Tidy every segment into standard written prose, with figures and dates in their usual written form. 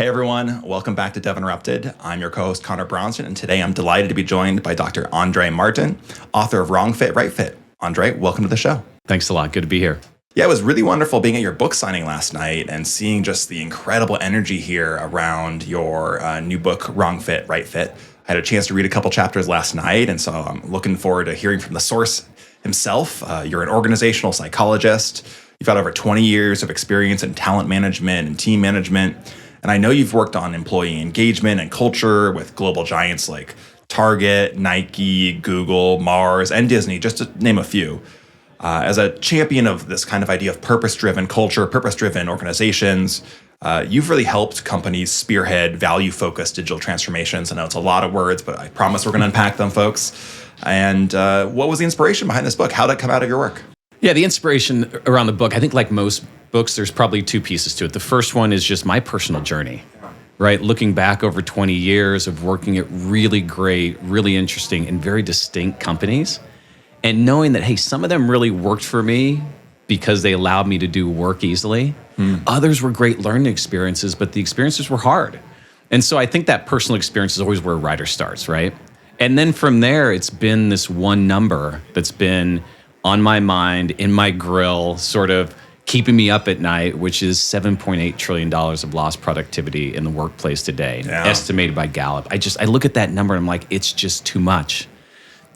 Hey everyone, welcome back to Dev Interrupted. I'm your co-host Conor Bronsdon, and today I'm delighted to be joined by Dr. Andre Martin, author of Wrong Fit, Right Fit. Andre, welcome to the show. Thanks a lot. Good to be here. Yeah, it was really wonderful being at your book signing last night and seeing just the incredible energy here around your new book, Wrong Fit, Right Fit. I had a chance to read a couple chapters last night, and so I'm looking forward to hearing from the source himself. You're an organizational psychologist. You've got over 20 years of experience in talent management and team management. And I know you've worked on employee engagement and culture with global giants like Target, Nike, Google, Mars, and Disney, just to name a few. As a champion of this kind of idea of purpose-driven culture, purpose-driven organizations, you've really helped companies spearhead value-focused digital transformations. I know it's a lot of words, but I promise we're going to unpack them, folks. And what was the inspiration behind this book? How did it come out of your work? Yeah, the inspiration around the book, I think like most books, there's probably two pieces to it. The first one is just my personal journey, right? Looking back over 20 years of working at really great, really interesting, and very distinct companies, and knowing that, hey, some of them really worked for me because they allowed me to do work easily. Others were great learning experiences, but the experiences were hard. And so I think that personal experience is always where a writer starts, right? And then from there, it's been this one number that's been on my mind, in my grill, sort of keeping me up at night, which is $7.8 trillion of lost productivity in the workplace today, estimated by Gallup. I look at that number and I'm like, it's just too much.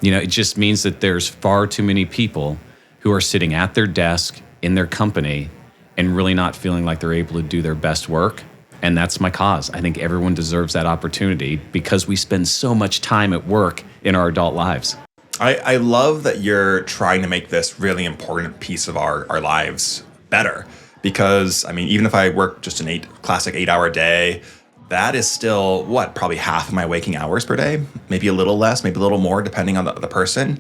You know, it just means that there's far too many people who are sitting at their desk in their company and really not feeling like they're able to do their best work. And that's my cause. I think everyone deserves that opportunity because we spend so much time at work in our adult lives. I love that you're trying to make this really important piece of our lives better, because, I mean, even if I work just an classic 8-hour day, that is still, probably half of my waking hours per day, maybe a little less, maybe a little more, depending on the person.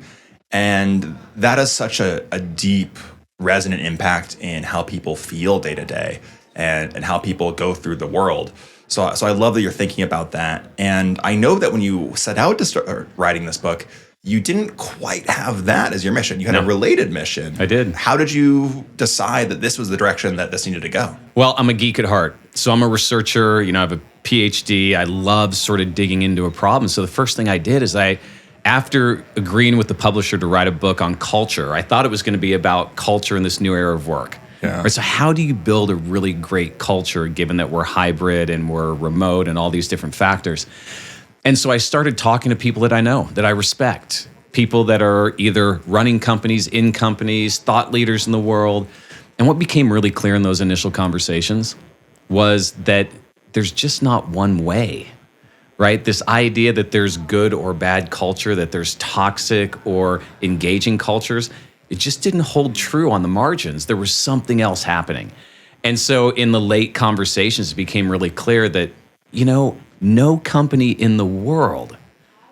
And that has such a deep, resonant impact in how people feel day to day and how people go through the world. So I love that you're thinking about that. And I know that when you set out to start writing this book, you didn't quite have that as your mission. You had a related mission. I did. How did you decide that this was the direction that this needed to go? Well, I'm a geek at heart. So I'm a researcher, I have a PhD. I love sort of digging into a problem. So the first thing I did is after agreeing with the publisher to write a book on culture, I thought it was going to be about culture in this new era of work. Yeah. Right, so how do you build a really great culture given that we're hybrid and we're remote and all these different factors? And so I started talking to people that I know, that I respect, people that are either running companies, in companies, thought leaders in the world. And what became really clear in those initial conversations was that there's just not one way, right? This idea that there's good or bad culture, that there's toxic or engaging cultures, it just didn't hold true on the margins. There was something else happening. And so in the late conversations, it became really clear that, no company in the world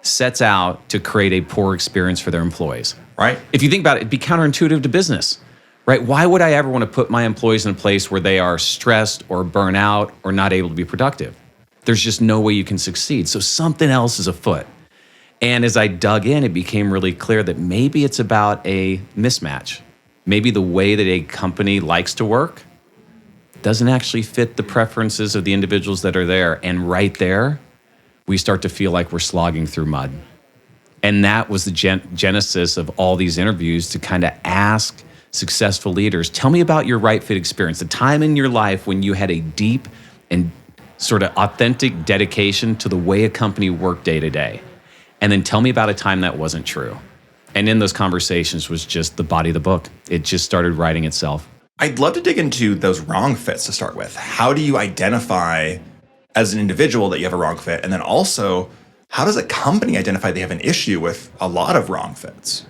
sets out to create a poor experience for their employees. Right. If you think about it, it'd be counterintuitive to business, right? Why would I ever want to put my employees in a place where they are stressed or burn out or not able to be productive? There's just no way you can succeed. So something else is afoot. And as I dug in, it became really clear that maybe it's about a mismatch. Maybe the way that a company likes to work doesn't actually fit the preferences of the individuals that are there. And right there, we start to feel like we're slogging through mud. And that was the genesis of all these interviews, to kind of ask successful leaders, tell me about your right fit experience, the time in your life when you had a deep and sort of authentic dedication to the way a company worked day to day. And then tell me about a time that wasn't true. And in those conversations was just the body of the book. It just started writing itself. I'd love to dig into those wrong fits to start with. How do you identify as an individual that you have a wrong fit? And then also, how does a company identify they have an issue with a lot of wrong fits?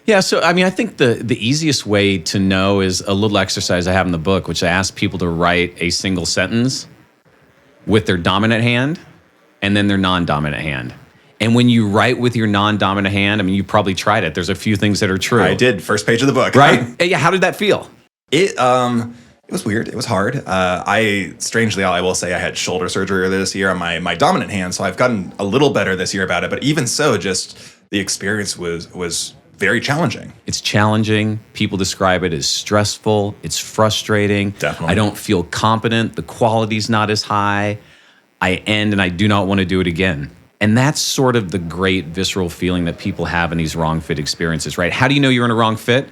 Yeah, so I think the easiest way to know is a little exercise I have in the book, which I ask people to write a single sentence with their dominant hand and then their non-dominant hand. And when you write with your non-dominant hand, you probably tried it. There's a few things that are true. I did. First page of the book. Right? Yeah, how did that feel? It was weird. It was hard. I will say I had shoulder surgery this year on my dominant hand, so I've gotten a little better this year about it. But even so, just the experience was very challenging. It's challenging. People describe it as stressful. It's frustrating. Definitely. I don't feel competent. The quality's not as high. I end and I do not want to do it again. And that's sort of the great visceral feeling that people have in these wrong fit experiences, right? How do you know you're in a wrong fit?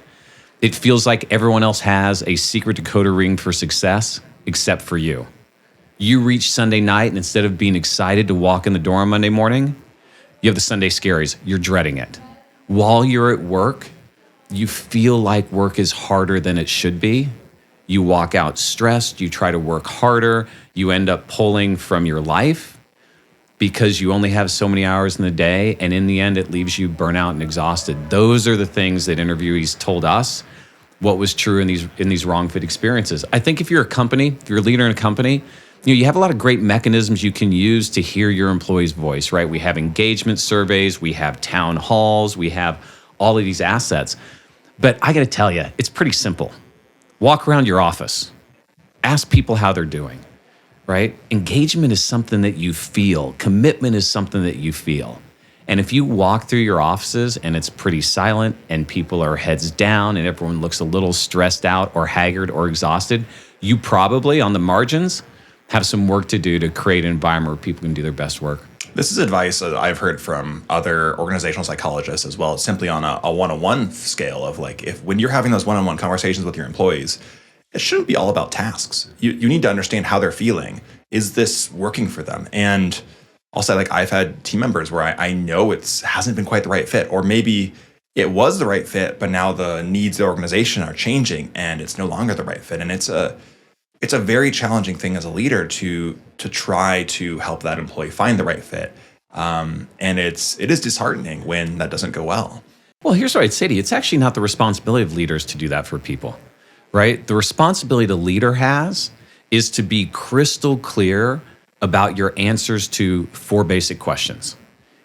It feels like everyone else has a secret decoder ring for success except for you. You reach Sunday night, and instead of being excited to walk in the door on Monday morning, you have the Sunday scaries. You're dreading it. While you're at work, you feel like work is harder than it should be. You walk out stressed. You try to work harder. You end up pulling from your life because you only have so many hours in the day. And in the end, it leaves you burnout and exhausted. Those are the things that interviewees told us what was true in these wrong fit experiences. I think if you're a company, if you're a leader in a company, you have a lot of great mechanisms you can use to hear your employees' voice, right? We have engagement surveys, we have town halls, we have all of these assets. But I got to tell you, it's pretty simple. Walk around your office, ask people how they're doing, right? Engagement is something that you feel. Commitment is something that you feel. And if you walk through your offices and it's pretty silent and people are heads down and everyone looks a little stressed out or haggard or exhausted, you probably, on the margins, have some work to do to create an environment where people can do their best work. This is advice that I've heard from other organizational psychologists as well, simply on a one-on-one scale of like, when you're having those one-on-one conversations with your employees, it shouldn't be all about tasks. You need to understand how they're feeling. Is this working for them? And I'll say, like, I've had team members where I know it hasn't been quite the right fit, or maybe it was the right fit, but now the needs of the organization are changing and it's no longer the right fit. And it's a very challenging thing as a leader to try to help that employee find the right fit. And it is disheartening when that doesn't go well. Well, here's what I'd say to you. It's actually not the responsibility of leaders to do that for people, right? The responsibility the leader has is to be crystal clear about your answers to 4 basic questions.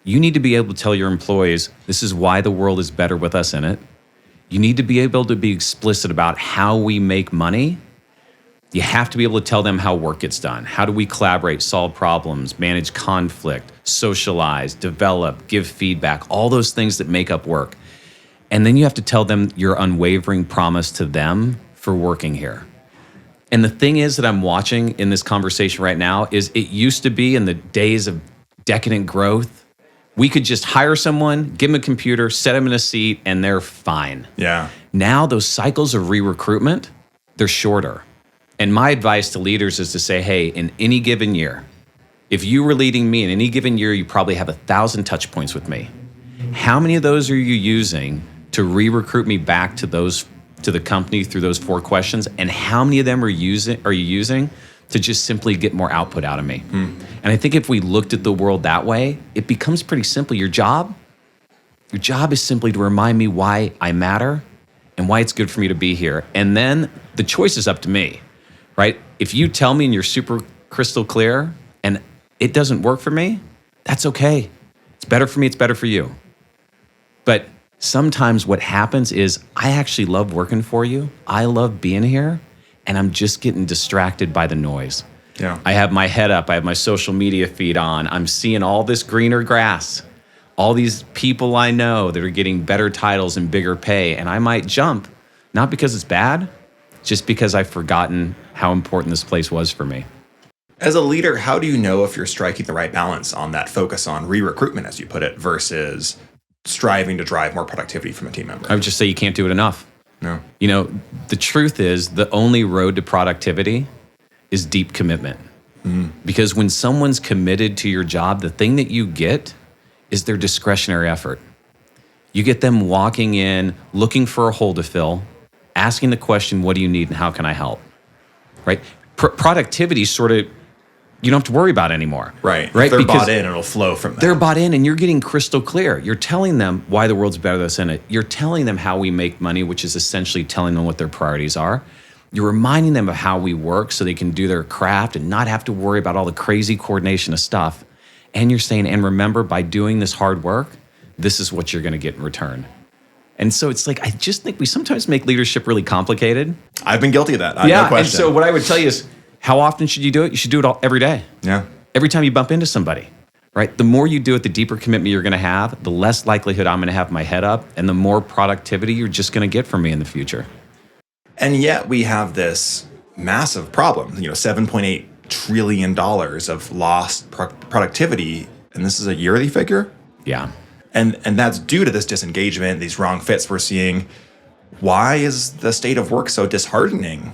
You need to be able to tell your employees, this is why the world is better with us in it. You need to be able to be explicit about how we make money. You have to be able to tell them how work gets done. How do we collaborate, solve problems, manage conflict, socialize, develop, give feedback, all those things that make up work. And then you have to tell them your unwavering promise to them for working here. And the thing is that I'm watching in this conversation right now is it used to be in the days of decadent growth, we could just hire someone, give them a computer, set them in a seat, and they're fine. Yeah. Now those cycles of re-recruitment, they're shorter. And my advice to leaders is to say, hey, in any given year, if you were leading me in any given year, you probably have 1,000 touch points with me. How many of those are you using to re-recruit me back to the company through those 4 questions? And how many of them are you using to just simply get more output out of me? And I think if we looked at the world that way, it becomes pretty simple. Your job is simply to remind me why I matter and why it's good for me to be here. And then the choice is up to me. Right? If you tell me and you're super crystal clear and it doesn't work for me, that's okay. It's better for me, it's better for you. But sometimes what happens is I actually love working for you. I love being here, and I'm just getting distracted by the noise. Yeah. I have my head up, I have my social media feed on. I'm seeing all this greener grass, all these people I know that are getting better titles and bigger pay, and I might jump, not because it's bad, just because I've forgotten how important this place was for me. As a leader, how do you know if you're striking the right balance on that focus on re-recruitment, as you put it, versus striving to drive more productivity from a team member? I would just say you can't do it enough. No. The truth is the only road to productivity is deep commitment. Because when someone's committed to your job, the thing that you get is their discretionary effort. You get them walking in, looking for a hole to fill, asking the question, what do you need and how can I help? Right? Productivity sort of, you don't have to worry about anymore. Right. If Right? they're Because bought in, it'll flow from that. they're bought in and you're getting crystal clear. You're telling them why the world's better than us in it. You're telling them how we make money, which is essentially telling them what their priorities are. You're reminding them of how we work so they can do their craft and not have to worry about all the crazy coordination of stuff. And you're saying, and remember, by doing this hard work, this is what you're going to get in return. And so it's like, I just think we sometimes make leadership really complicated. I've been guilty of that. Yeah, No question. and so what I would tell you is, how often should you do it? You should do it every day. Yeah. Every time you bump into somebody, right? The more you do it, the deeper commitment you're going to have, the less likelihood I'm going to have my head up, and the more productivity you're just going to get from me in the future. And yet we have this massive problem. 7.8 trillion of lost productivity, and this is a yearly figure. Yeah. And that's due to this disengagement, these wrong fits we're seeing. Why is the state of work so disheartening?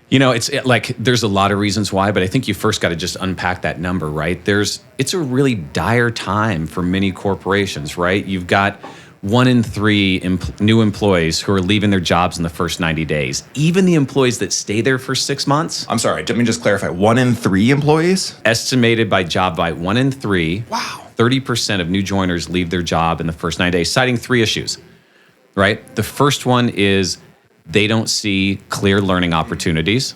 There's a lot of reasons why, but I think you first got to just unpack that number, right? It's a really dire time for many corporations, right? You've got 1 in 3 new employees who are leaving their jobs in the first 90 days. Even the employees that stay there for 6 months. I'm sorry, let me just clarify. 1 in 3 employees? Estimated by JobVite, 1 in 3. Wow. 30% of new joiners leave their job in the first 90 days, citing 3 issues, right? The first one is they don't see clear learning opportunities.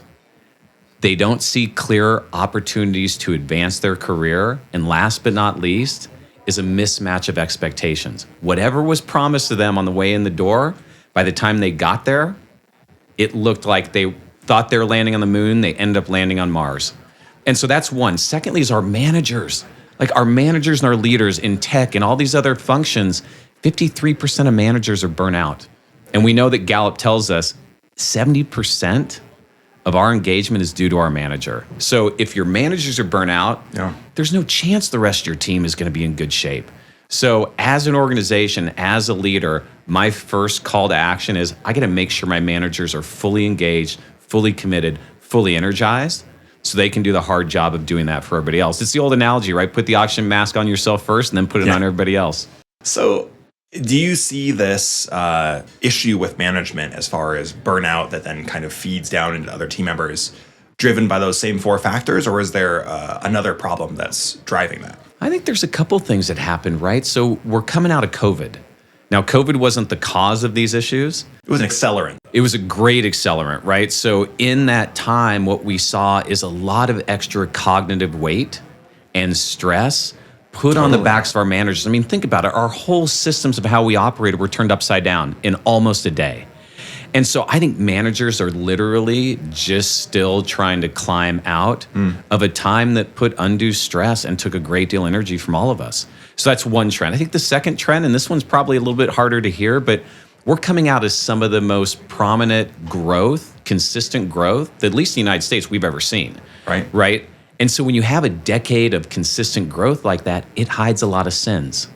They don't see clear opportunities to advance their career. And last but not least is a mismatch of expectations. Whatever was promised to them on the way in the door, by the time they got there, it looked like they thought they were landing on the moon. They ended up landing on Mars. And so that's one. Secondly is our managers. Like our managers and our leaders in tech and all these other functions, 53% of managers are burnt out. And we know that Gallup tells us 70% of our engagement is due to our manager. So if your managers are burnt out, there's no chance the rest of your team is going to be in good shape. So as an organization, as a leader, my first call to action is I got to make sure my managers are fully engaged, fully committed, fully energized, so they can do the hard job of doing that for everybody else. It's the old analogy, right? Put the oxygen mask on yourself first and then put it on everybody else. So do you see this issue with management as far as burnout that then kind of feeds down into other team members driven by those same 4 factors, or is there another problem that's driving that? I think there's a couple things that happened, right? So we're coming out of COVID. Now, COVID wasn't the cause of these issues. It was an accelerant. It was a great accelerant, right? So in that time, what we saw is a lot of extra cognitive weight and stress put on the backs of our managers. I mean, think about it. Our whole systems of how we operated were turned upside down in almost a day. And so I think managers are literally just still trying to climb out of a time that put undue stress and took a great deal of energy from all of us. So that's one trend. I think the second trend, and this one's probably a little bit harder to hear, but we're coming out as some of the most prominent growth, consistent growth, that at least in the United States we've ever seen. Right? And so when you have a decade of consistent growth like that, it hides a lot of sins.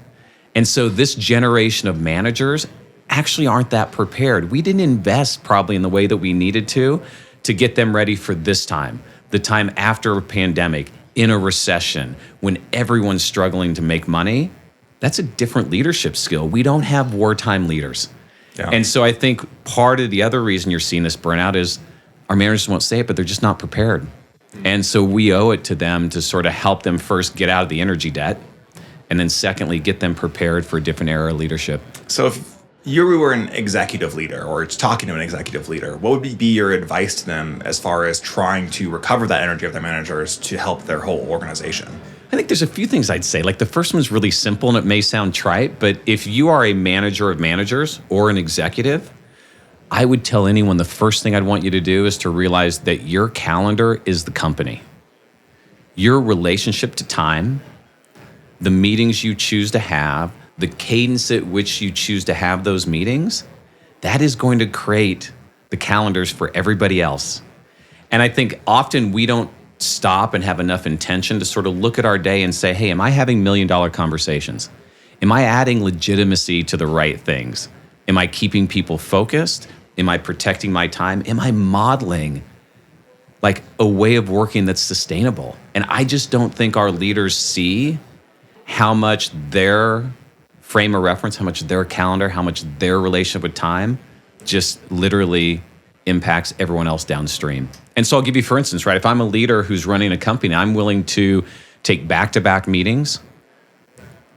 And so this generation of managers actually aren't that prepared. We didn't invest probably in the way that we needed to get them ready for this time, the time after a pandemic, in a recession, when everyone's struggling to make money. That's a different leadership skill. We don't have wartime leaders. Yeah. And so I think part of the other reason you're seeing this burnout is our managers won't say it, but they're just not prepared. And so we owe it to them to sort of help them first get out of the energy debt, and then secondly, get them prepared for a different era of leadership. So if you were an executive leader or talking to an executive leader, what would be your advice to them as far as trying to recover that energy of their managers to help their whole organization? I think there's a few things I'd say. Like the first one's really simple and it may sound trite, but if you are a manager of managers or an executive, I would tell anyone the first thing I'd want you to do is to realize that your calendar is the company. Your relationship to time, the meetings you choose to have, the cadence at which you choose to have those meetings, that is going to create the calendars for everybody else. And I think often we don't stop and have enough intention to sort of look at our day and say, hey, am I having $1 million conversations? Am I adding legitimacy to the right things? Am I keeping people focused? Am I protecting my time? Am I modeling like a way of working that's sustainable? And I just don't think our leaders see how much their frame of reference, how much their calendar, how much their relationship with time just literally impacts everyone else downstream. And so I'll give you, for instance, right, if I'm a leader who's running a company, I'm willing to take back-to-back meetings,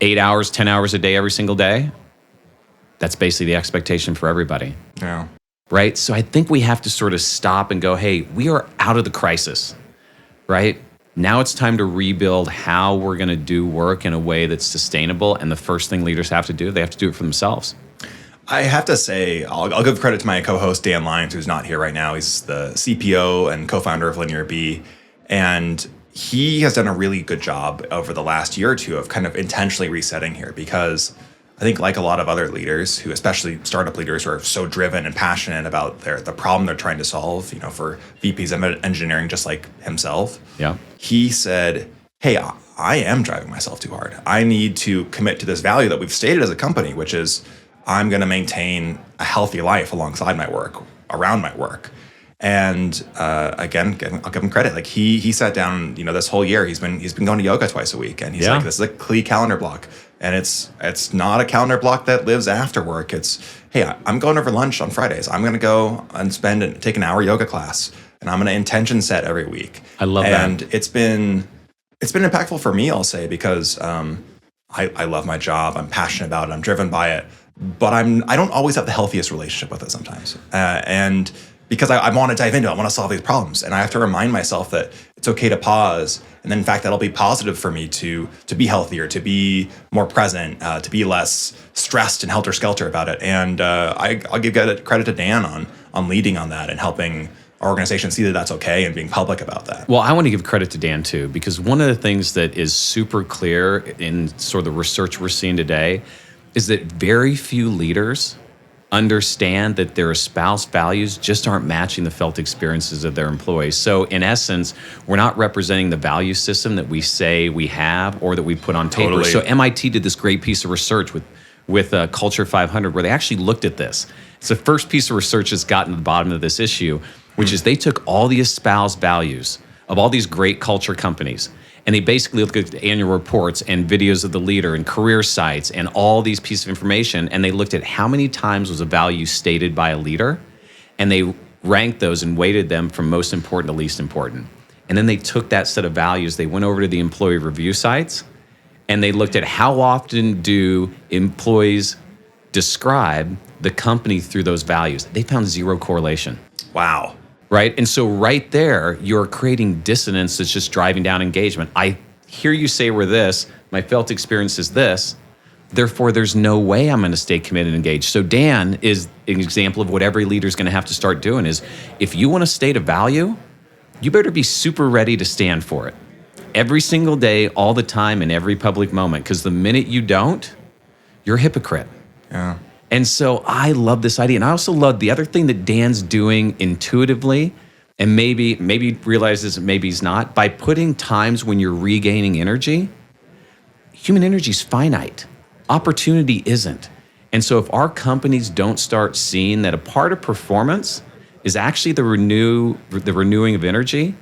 8 hours, 10 hours a day, every single day. That's basically the expectation for everybody. Yeah. Right? So I think we have to sort of stop and go, hey, we are out of the crisis, right? Now it's time to rebuild how we're going to do work in a way that's sustainable. And the first thing leaders have to do, they have to do it for themselves. I have to say, I'll give credit to my co-host, Dan Lyons, who's not here right now. He's the CPO and co-founder of Linear B. And he has done a really good job over the last year or two of kind of intentionally resetting here because I think like a lot of other leaders who, especially startup leaders who are so driven and passionate about the problem they're trying to solve, for VPs of engineering, just like himself, Yeah. he said, hey, I am driving myself too hard. I need to commit to this value that we've stated as a company, which is I'm going to maintain a healthy life alongside my work, around my work. And again, I'll give him credit. Like he sat down, this whole year he's been going to yoga twice a week, and he's like, this is a clean calendar block, and it's not a calendar block that lives after work. It's, hey, I'm going over lunch on Fridays. I'm going to go and take an hour yoga class, and I'm going to intention set every week. I love that. And it's been impactful for me, I'll say, because I love my job. I'm passionate about it. I'm driven by it, but I don't always have the healthiest relationship with it sometimes, and because I want to dive into it, I want to solve these problems. And I have to remind myself that it's okay to pause. And then in fact, that'll be positive for me to be healthier, to be more present, to be less stressed and helter-skelter about it. And I'll give credit to Dan on leading on that and helping our organization see that that's okay and being public about that. Well, I want to give credit to Dan too, because one of the things that is super clear in sort of the research we're seeing today is that very few leaders understand that their espoused values just aren't matching the felt experiences of their employees. So in essence, we're not representing the value system that we say we have or that we put on paper. Totally. So MIT did this great piece of research with Culture 500 where they actually looked at this. It's the first piece of research that's gotten to the bottom of this issue, which is they took all the espoused values of all these great culture companies, and they basically looked at the annual reports and videos of the leader and career sites and all these pieces of information, and they looked at how many times was a value stated by a leader, and they ranked those and weighted them from most important to least important. And then they took that set of values, they went over to the employee review sites, and they looked at how often do employees describe the company through those values. They found zero correlation. Wow. Right? And so right there, you're creating dissonance that's just driving down engagement. I hear you say we're this, my felt experience is this, therefore there's no way I'm going to stay committed and engaged. So Dan is an example of what every leader is going to have to start doing is, if you want to state a value, you better be super ready to stand for it. Every single day, all the time, in every public moment, because the minute you don't, you're a hypocrite. Yeah. And so I love this idea. And I also love the other thing that Dan's doing intuitively, and maybe he realizes that maybe he's not, by putting times when you're regaining energy. Human energy is finite. Opportunity isn't. And so if our companies don't start seeing that a part of performance is actually the renewing of energy,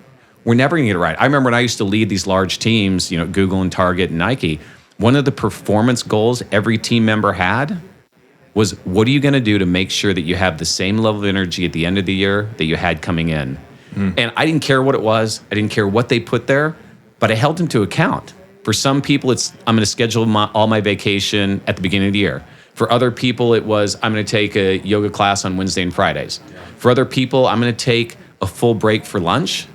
we're never going to get it right. I remember when I used to lead these large teams, Google and Target and Nike, one of the performance goals every team member had was, what are you going to do to make sure that you have the same level of energy at the end of the year that you had coming in? And I didn't care what it was. I didn't care what they put there, but I held them to account. For some people, it's, I'm going to schedule all my vacation at the beginning of the year. For other people, it was, I'm going to take a yoga class on Wednesday and Fridays. For other people, I'm going to take a full break for lunch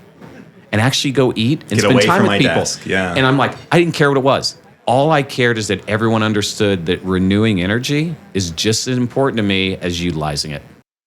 and actually go eat and spend time with people. Desk. Yeah. And I'm like, I didn't care what it was. All I cared is that everyone understood that renewing energy is just as important to me as utilizing it.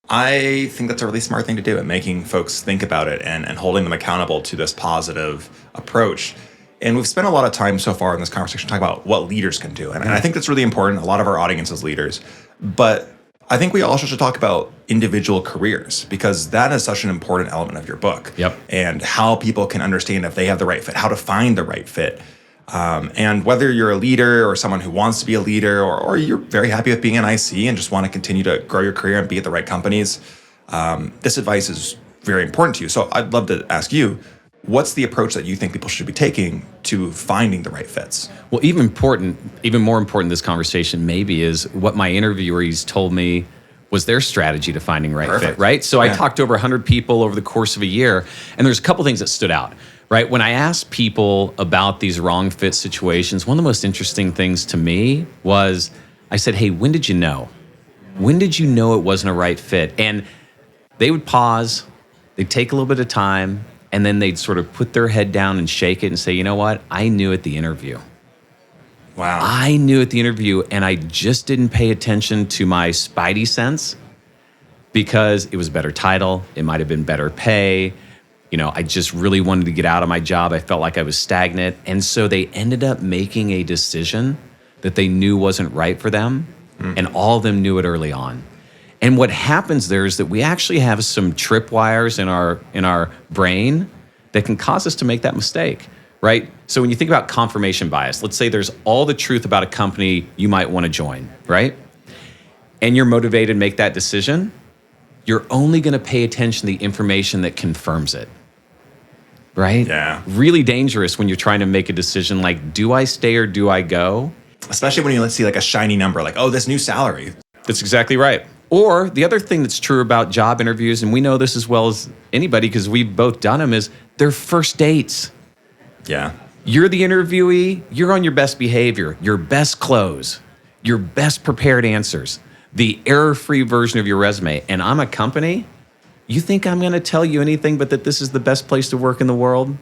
I think that's a really smart thing to do, and making folks think about it and holding them accountable to this positive approach. And we've spent a lot of time so far in this conversation talking about what leaders can do. And I think that's really important. A lot of our audience is leaders. But I think we also should talk about individual careers, because that is such an important element of your book. Yep. And how people can understand if they have the right fit, how to find the right fit. And whether you're a leader or someone who wants to be a leader, or you're very happy with being an IC and just want to continue to grow your career and be at the right companies, this advice is very important to you. So I'd love to ask you, what's the approach that you think people should be taking to finding the right fits? Well, even more important in this conversation maybe is what my interviewees told me was their strategy to finding right fit, right? So I talked to over 100 people over the course of a year, and there's a couple things that stood out. Right, when I asked people about these wrong fit situations, one of the most interesting things to me was, I said, hey, when did you know? When did you know it wasn't a right fit? And they would pause, they'd take a little bit of time, and then they'd sort of put their head down and shake it and say, you know what? I knew at the interview. Wow. I knew at the interview, and I just didn't pay attention to my spidey sense because it was a better title, it might have been better pay. I just really wanted to get out of my job. I felt like I was stagnant. And so they ended up making a decision that they knew wasn't right for them, and all of them knew it early on. And what happens there is that we actually have some tripwires in our brain that can cause us to make that mistake, right? So when you think about confirmation bias, let's say there's all the truth about a company you might want to join, right? And you're motivated to make that decision, you're only going to pay attention to the information that confirms it, right? Yeah. Really dangerous when you're trying to make a decision like, do I stay or do I go? Especially when you see like a shiny number, like, oh, this new salary. That's exactly right. Or the other thing that's true about job interviews, and we know this as well as anybody because we've both done them, is they're first dates. Yeah. You're the interviewee, you're on your best behavior, your best clothes, your best prepared answers, the error-free version of your resume. And I'm a company, you think I'm going to tell you anything but that this is the best place to work in the world?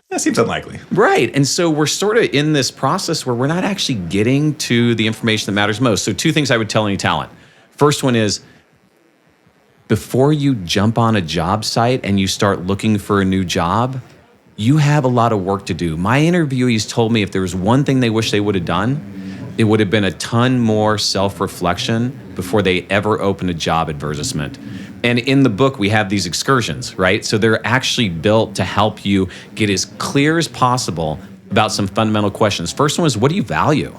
That seems unlikely. Right. And so we're sort of in this process where we're not actually getting to the information that matters most. So two things I would tell any talent. First one is, before you jump on a job site and you start looking for a new job, you have a lot of work to do. My interviewees told me if there was one thing they wish they would have done, it would have been a ton more self-reflection before they ever opened a job advertisement. And in the book, we have these excursions, right? So they're actually built to help you get as clear as possible about some fundamental questions. First one is, what do you value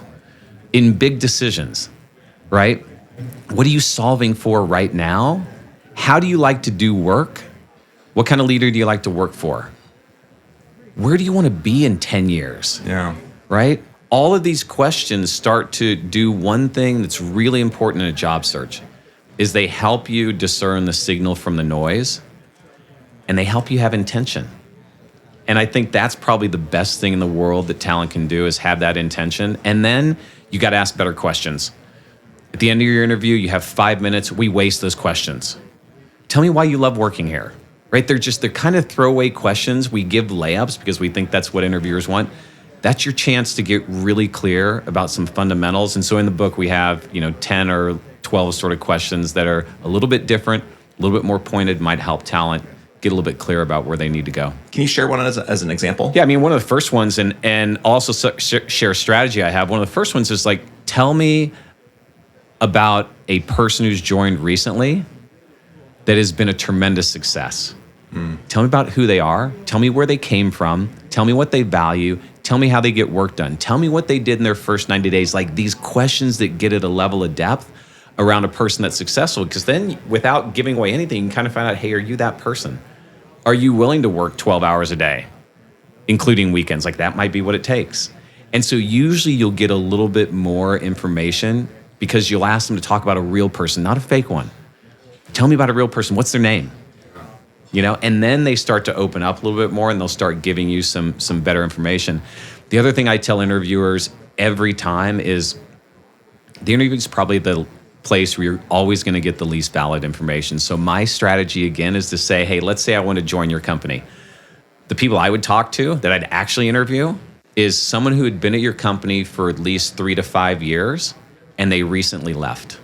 in big decisions, right? What are you solving for right now? How do you like to do work? What kind of leader do you like to work for? Where do you want to be in 10 years? Yeah. Right? All of these questions start to do one thing that's really important in a job search, is they help you discern the signal from the noise, and they help you have intention. And I think that's probably the best thing in the world that talent can do, is have that intention. And then you got to ask better questions. At the end of your interview, you have 5 minutes. We waste those questions. Tell me why you love working here, right? They're kind of throwaway questions. We give layups because we think that's what interviewers want. That's your chance to get really clear about some fundamentals. And so in the book, we have 10 or 12 sort of questions that are a little bit different, a little bit more pointed, might help talent get a little bit clear about where they need to go. Can you share one as an example? Yeah, I mean, one of the first ones, and also share a strategy I have. One of the first ones is like, tell me about a person who's joined recently that has been a tremendous success. Tell me about who they are. Tell me where they came from. Tell me what they value. Tell me how they get work done. Tell me what they did in their first 90 days. Like these questions that get at a level of depth around a person that's successful. Because then without giving away anything, you can kind of find out, hey, are you that person? Are you willing to work 12 hours a day, including weekends? Like that might be what it takes. And so usually you'll get a little bit more information because you'll ask them to talk about a real person, not a fake one. Tell me about a real person. What's their name? And then they start to open up a little bit more and they'll start giving you some better information. The other thing I tell interviewers every time is the interview is probably the place where you're always going to get the least valid information. So my strategy again is to say, hey, let's say I want to join your company. The people I would talk to that I'd actually interview is someone who had been at your company for at least 3 to 5 years and they recently left.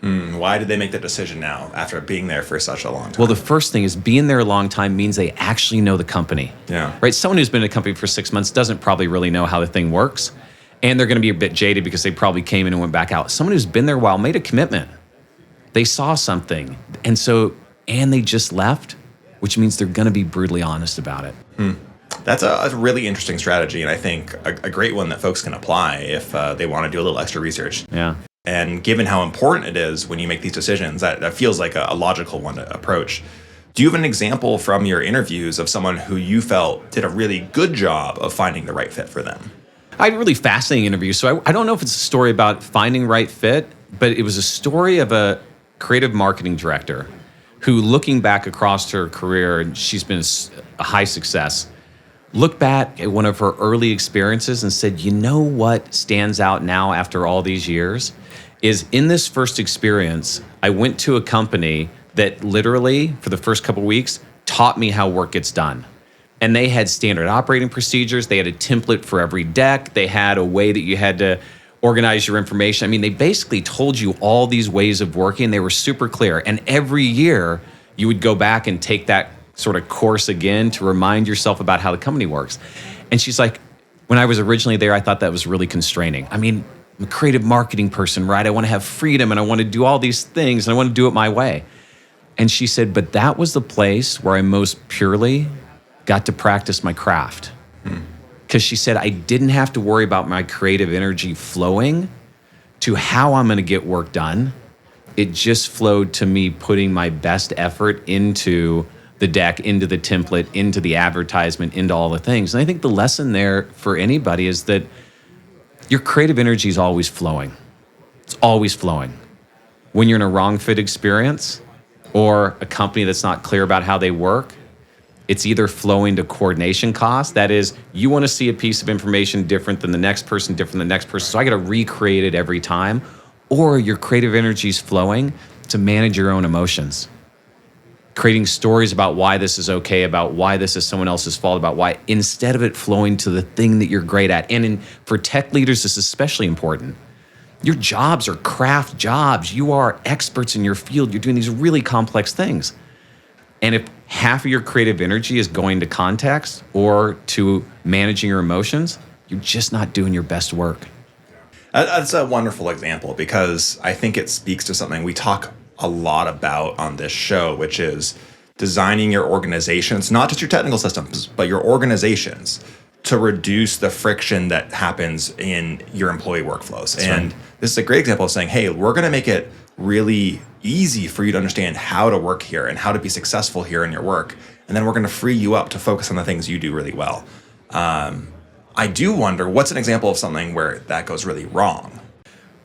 Why did they make that decision now after being there for such a long time? Well, the first thing is being there a long time means they actually know the company. Yeah. Right? Someone who's been in a company for 6 months doesn't probably really know how the thing works. And they're going to be a bit jaded because they probably came in and went back out. Someone who's been there a while made a commitment. They saw something. And they just left, which means they're going to be brutally honest about it. That's a really interesting strategy. And I think a great one that folks can apply if they want to do a little extra research. Yeah. And given how important it is when you make these decisions, that feels like a logical one to approach. Do you have an example from your interviews of someone who you felt did a really good job of finding the right fit for them? I had a really fascinating interview. So I don't know if it's a story about finding right fit, but it was a story of a creative marketing director who, looking back across her career, and she's been a high success, looked back at one of her early experiences and said, you know what stands out now after all these years is in this first experience, I went to a company that literally for the first couple of weeks taught me how work gets done. And they had standard operating procedures. They had a template for every deck. They had a way that you had to organize your information. I mean, they basically told you all these ways of working. They were super clear. And every year you would go back and take that sort of course again to remind yourself about how the company works. And she's like, when I was originally there, I thought that was really constraining. I mean, I'm a creative marketing person, right? I want to have freedom and I want to do all these things and I want to do it my way. And she said, but that was the place where I most purely got to practice my craft. Because she said, I didn't have to worry about my creative energy flowing to how I'm going to get work done. It just flowed to me putting my best effort into the deck, into the template, into the advertisement, into all the things. And I think the lesson there for anybody is that your creative energy is always flowing. It's always flowing. When you're in a wrong fit experience or a company that's not clear about how they work, it's either flowing to coordination costs. That is, you want to see a piece of information different than the next person, different than the next person. So I got to recreate it every time. Or your creative energy is flowing to manage your own emotions. Creating stories about why this is okay, about why this is someone else's fault, about why, instead of it flowing to the thing that you're great at. And for tech leaders, this is especially important. Your jobs are craft jobs. You are experts in your field. You're doing these really complex things. And if half of your creative energy is going to context or to managing your emotions, you're just not doing your best work. That's a wonderful example because I think it speaks to something we talk a lot about on this show, which is designing your organizations, not just your technical systems, but your organizations to reduce the friction that happens in your employee workflows. That's and right. This is a great example of saying, hey, we're going to make it really easy for you to understand how to work here and how to be successful here in your work. And then we're going to free you up to focus on the things you do really well. I do wonder, what's an example of something where that goes really wrong?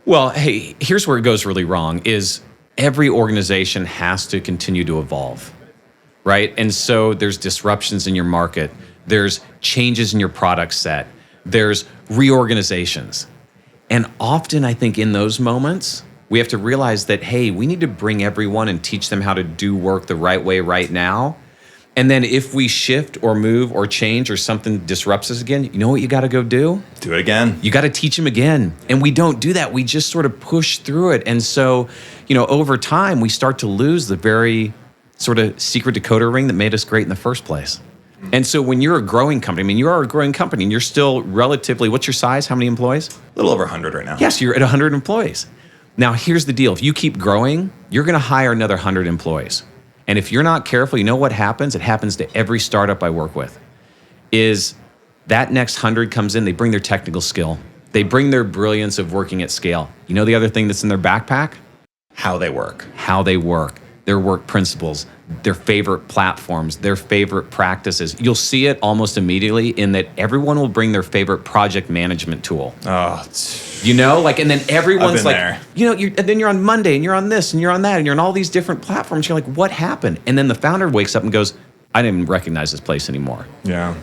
Well, hey, here's where it goes really wrong is every organization has to continue to evolve, right? And so there's disruptions in your market. There's changes in your product set. There's reorganizations. And often I think in those moments, we have to realize that, hey, we need to bring everyone and teach them how to do work the right way right now. And then if we shift or move or change or something disrupts us again, you know what you got to go do? Do it again. You got to teach them again. And we don't do that. We just sort of push through it. And so, over time, we start to lose the very sort of secret decoder ring that made us great in the first place. And so when you're a growing company, you are a growing company and you're still relatively, what's your size? How many employees? A little over 100 right now. Yes, you're at 100 employees. Now, here's the deal. If you keep growing, you're going to hire another 100 employees. And if you're not careful, you know what happens? It happens to every startup I work with, is that next 100 comes in, they bring their technical skill. They bring their brilliance of working at scale. You know the other thing that's in their backpack? How they work. How they work. Their work principles, their favorite platforms, their favorite practices. You'll see it almost immediately in that everyone will bring their favorite project management tool. Oh, and then everyone's like, there. And then you're on Monday and you're on this and you're on that and you're on all these different platforms. You're like, what happened? And then the founder wakes up and goes, I didn't even recognize this place anymore. Yeah.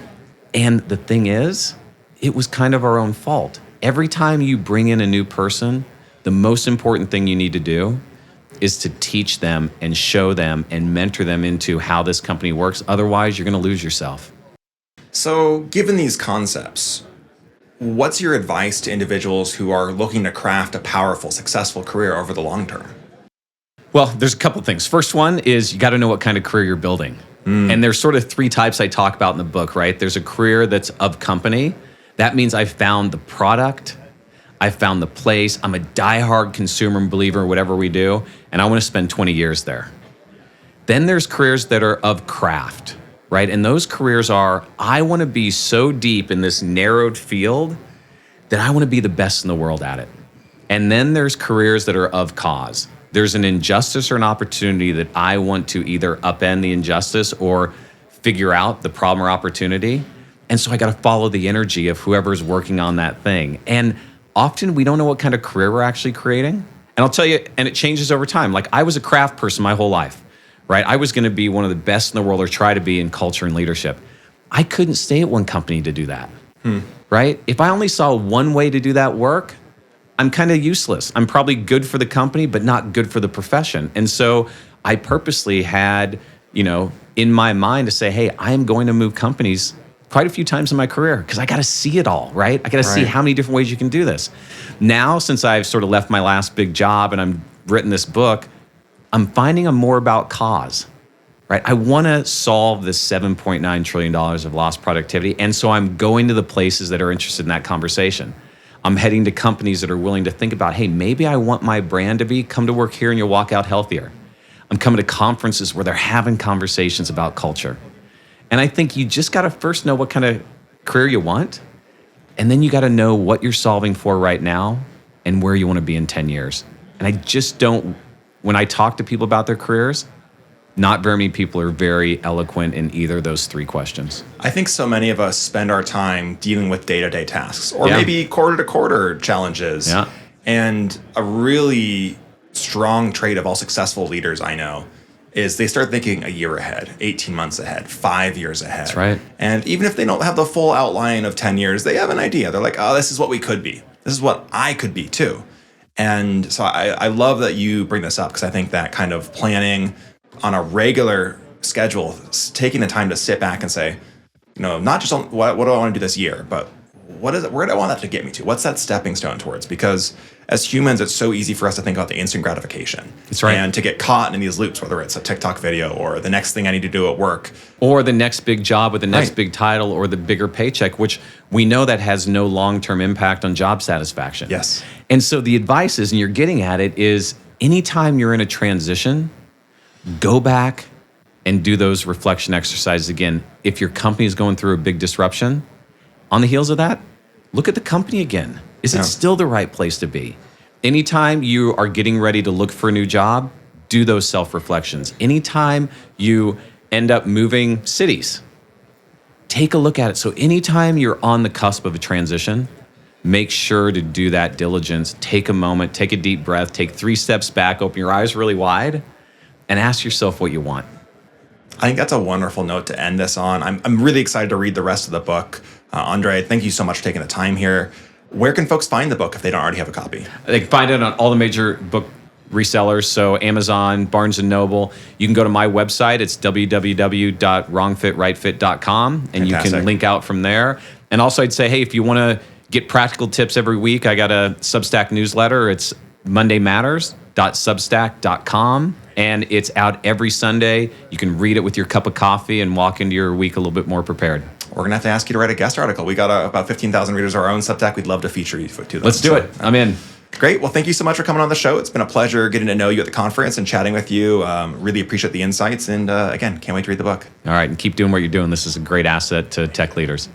And the thing is, it was kind of our own fault. Every time you bring in a new person, the most important thing you need to do is to teach them and show them and mentor them into how this company works. Otherwise, you're going to lose yourself. So, given these concepts, what's your advice to individuals who are looking to craft a powerful, successful career over the long term? Well, there's a couple things. First one is you got to know what kind of career you're building. And there's sort of three types I talk about in the book, right? There's a career that's of company. That means I've found the product, I've found the place, I'm a diehard consumer and believer in whatever we do, and I want to spend 20 years there. Then there's careers that are of craft, right? And those careers are, I want to be so deep in this narrowed field that I want to be the best in the world at it. And then there's careers that are of cause. There's an injustice or an opportunity that I want to either upend the injustice or figure out the problem or opportunity. And so I got to follow the energy of whoever's working on that thing. And often we don't know what kind of career we're actually creating. And I'll tell you, and it changes over time. Like I was a craft person my whole life, right? I was going to be one of the best in the world or try to be in culture and leadership. I couldn't stay at one company to do that, right? If I only saw one way to do that work, I'm kind of useless. I'm probably good for the company, but not good for the profession. And so I purposely had, in my mind to say, hey, I am going to move companies quite a few times in my career because I got to see it all, right? I got to see how many different ways you can do this. Now, since I've sort of left my last big job and I've written this book, I'm finding I'm more about cause, right? I want to solve this $7.9 trillion of lost productivity. And so I'm going to the places that are interested in that conversation. I'm heading to companies that are willing to think about, hey, maybe I want my brand to be come to work here and you'll walk out healthier. I'm coming to conferences where they're having conversations about culture. And I think you just got to first know what kind of career you want. And then you got to know what you're solving for right now and where you want to be in 10 years. And I just don't, when I talk to people about their careers, not very many people are very eloquent in either of those three questions. I think so many of us spend our time dealing with day-to-day tasks or maybe quarter-to-quarter challenges. Yeah. And a really strong trait of all successful leaders I know is they start thinking a year ahead, 18 months ahead, 5 years ahead. That's right. And even if they don't have the full outline of 10 years, they have an idea. They're like, oh, this is what we could be. This is what I could be too. And so I love that you bring this up because I think that kind of planning on a regular schedule, taking the time to sit back and say, not just on what do I want to do this year, but what is it? Where do I want that to get me to? What's that stepping stone towards? Because as humans, it's so easy for us to think about the instant gratification. That's right. And to get caught in these loops, whether it's a TikTok video or the next thing I need to do at work. Or the next big job with the next big title or the bigger paycheck, which we know that has no long-term impact on job satisfaction. Yes. And so the advice is, and you're getting at it, is anytime you're in a transition, go back and do those reflection exercises again. If your company is going through a big disruption, on the heels of that, look at the company again. Is it still the right place to be? Anytime you are getting ready to look for a new job, do those self-reflections. Anytime you end up moving cities, take a look at it. So anytime you're on the cusp of a transition, make sure to do that diligence. Take a moment, take a deep breath, take 3 steps back, open your eyes really wide, and ask yourself what you want. I think that's a wonderful note to end this on. I'm really excited to read the rest of the book. Andre, thank you so much for taking the time here. Where can folks find the book if they don't already have a copy? They can find it on all the major book resellers, so Amazon, Barnes & Noble. You can go to my website. It's www.wrongfitrightfit.com, and Fantastic. you can link out from there. And also, I'd say, hey, if you want to get practical tips every week, I got a Substack newsletter. It's mondaymatters.substack.com, and it's out every Sunday. You can read it with your cup of coffee and walk into your week a little bit more prepared. We're going to have to ask you to write a guest article. We got about 15,000 readers of our own Substack. We'd love to feature you to them. Let's do it. I'm in. Great. Well, thank you so much for coming on the show. It's been a pleasure getting to know you at the conference and chatting with you. Really appreciate the insights. And again, can't wait to read the book. All right. And keep doing what you're doing. This is a great asset to tech leaders.